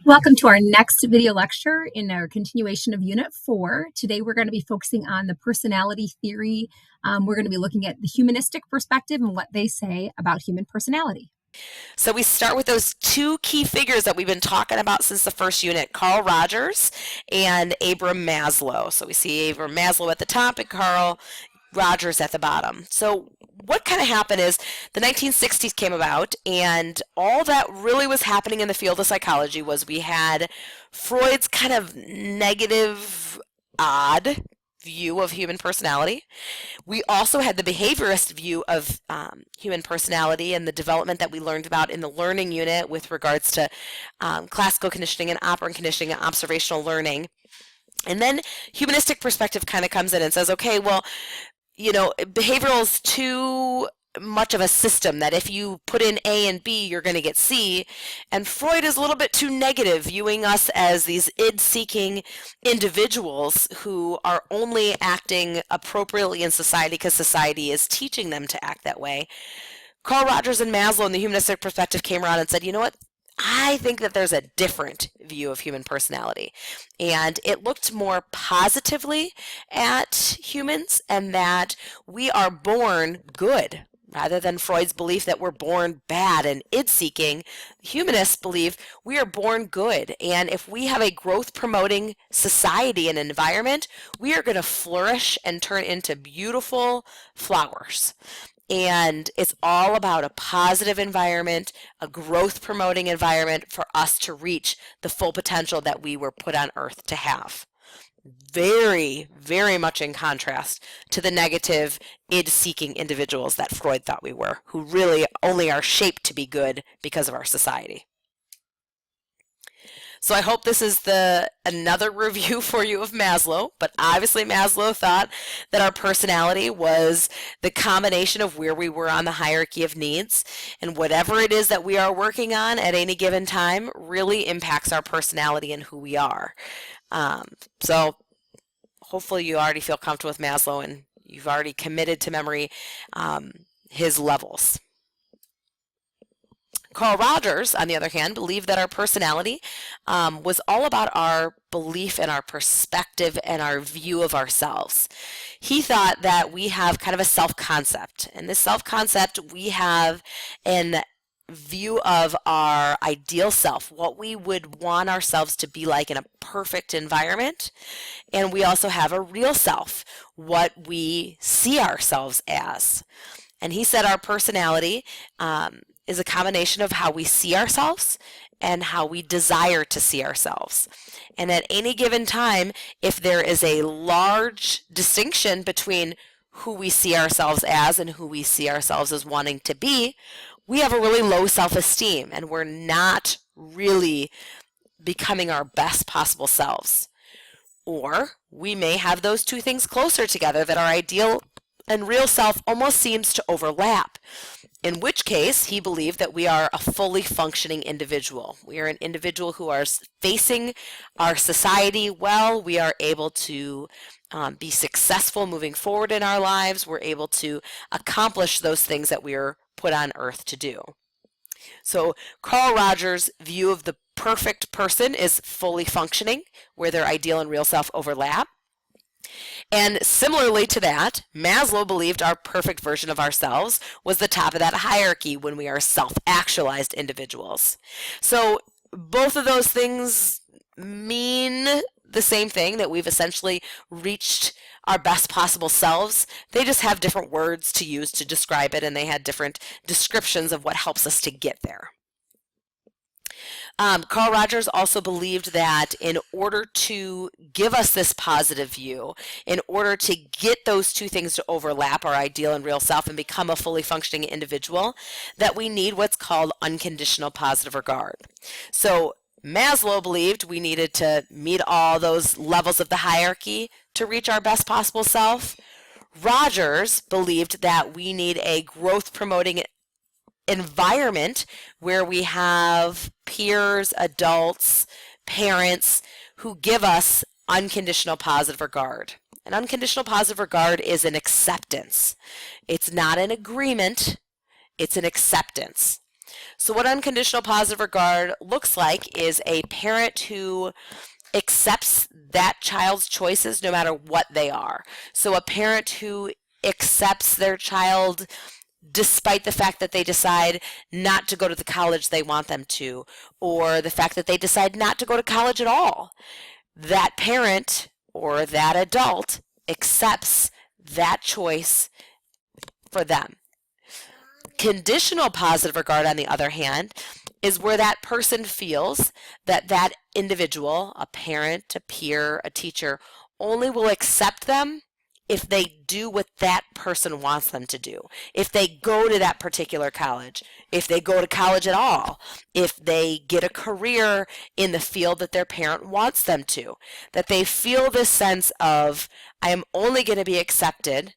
Welcome to our next video lecture in our continuation of Unit 4. Today we're going to be focusing on the personality theory. We're going to be looking at the humanistic perspective and what they say about human personality. So we start with those two key figures that we've been talking about since the first unit, Carl Rogers and Abraham Maslow. So we see Abraham Maslow at the top and Carl Rogers at the bottom. So what kind of happened is the 1960s came about, and all that really was happening in the field of psychology was we had Freud's kind of negative, odd view of human personality. We also had the behaviorist view of human personality and the development that we learned about in the learning unit with regards to classical conditioning and operant conditioning and observational learning. And then humanistic perspective kind of comes in and says, okay, well, you know, behavioral is too much of a system that if you put in A and B, you're going to get C. And Freud is a little bit too negative, viewing us as these id-seeking individuals who are only acting appropriately in society because society is teaching them to act that way. Carl Rogers and Maslow in the humanistic perspective came around and said, you know what? I think that there's a different view of human personality, and it looked more positively at humans and that we are born good rather than Freud's belief that we're born bad and id-seeking. Humanists believe we are born good, and if we have a growth-promoting society and environment, we are going to flourish and turn into beautiful flowers. And it's all about a positive environment, a growth-promoting environment for us to reach the full potential that we were put on earth to have. Very, very much in contrast to the negative, id-seeking individuals that Freud thought we were, who really only are shaped to be good because of our society. So I hope this is another review for you of Maslow, but obviously Maslow thought that our personality was the combination of where we were on the hierarchy of needs, and whatever it is that we are working on at any given time really impacts our personality and who we are. So hopefully you already feel comfortable with Maslow and you've already committed to memory his levels. Carl Rogers, on the other hand, believed that our personality was all about our belief and our perspective and our view of ourselves. He thought that we have kind of a self-concept, and this self-concept we have an view of our ideal self, what we would want ourselves to be like in a perfect environment, and we also have a real self, what we see ourselves as. And he said our personality is a combination of how we see ourselves and how we desire to see ourselves. And at any given time, if there is a large distinction between who we see ourselves as and who we see ourselves as wanting to be, we have a really low self-esteem and we're not really becoming our best possible selves. Or we may have those two things closer together, that our ideal and real self almost seems to overlap. In which case, he believed that we are a fully functioning individual. We are an individual who are facing our society well. We are able to be successful moving forward in our lives. We're able to accomplish those things that we are put on earth to do. So Carl Rogers' view of the perfect person is fully functioning, where their ideal and real self overlap. And similarly to that, Maslow believed our perfect version of ourselves was the top of that hierarchy when we are self-actualized individuals. So both of those things mean the same thing, that we've essentially reached our best possible selves. They just have different words to use to describe it, and they had different descriptions of what helps us to get there. Carl Rogers also believed that in order to give us this positive view, in order to get those two things to overlap, our ideal and real self, and become a fully functioning individual, that we need what's called unconditional positive regard. So Maslow believed we needed to meet all those levels of the hierarchy to reach our best possible self. Rogers believed that we need a growth-promoting environment where we have peers, adults, parents who give us unconditional positive regard. An unconditional positive regard is an acceptance. It's not an agreement, it's an acceptance. So what unconditional positive regard looks like is a parent who accepts that child's choices no matter what they are. So a parent who accepts their child despite the fact that they decide not to go to the college they want them to, or the fact that they decide not to go to college at all. That parent or that adult accepts that choice for them. Conditional positive regard, on the other hand, is where that person feels that that individual, a parent, a peer, a teacher, only will accept them if they do what that person wants them to do. If they go to that particular college, if they go to college at all, if they get a career in the field that their parent wants them to, that they feel this sense of, I am only going to be accepted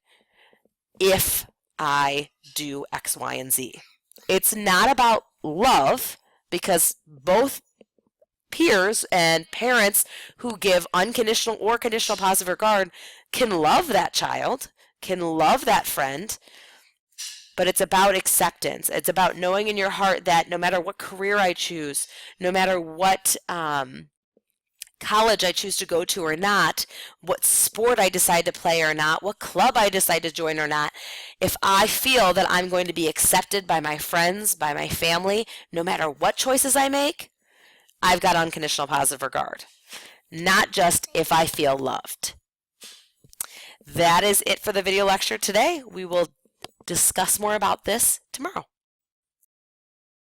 if I do X, Y, and Z. It's not about love, because both peers and parents who give unconditional or conditional positive regard can love that child, can love that friend, but it's about acceptance. It's about knowing in your heart that no matter what career I choose, no matter what college I choose to go to or not, what sport I decide to play or not, what club I decide to join or not, if I feel that I'm going to be accepted by my friends, by my family, no matter what choices I make, I've got unconditional positive regard. Not just if I feel loved. That is it for the video lecture today. We will discuss more about this tomorrow.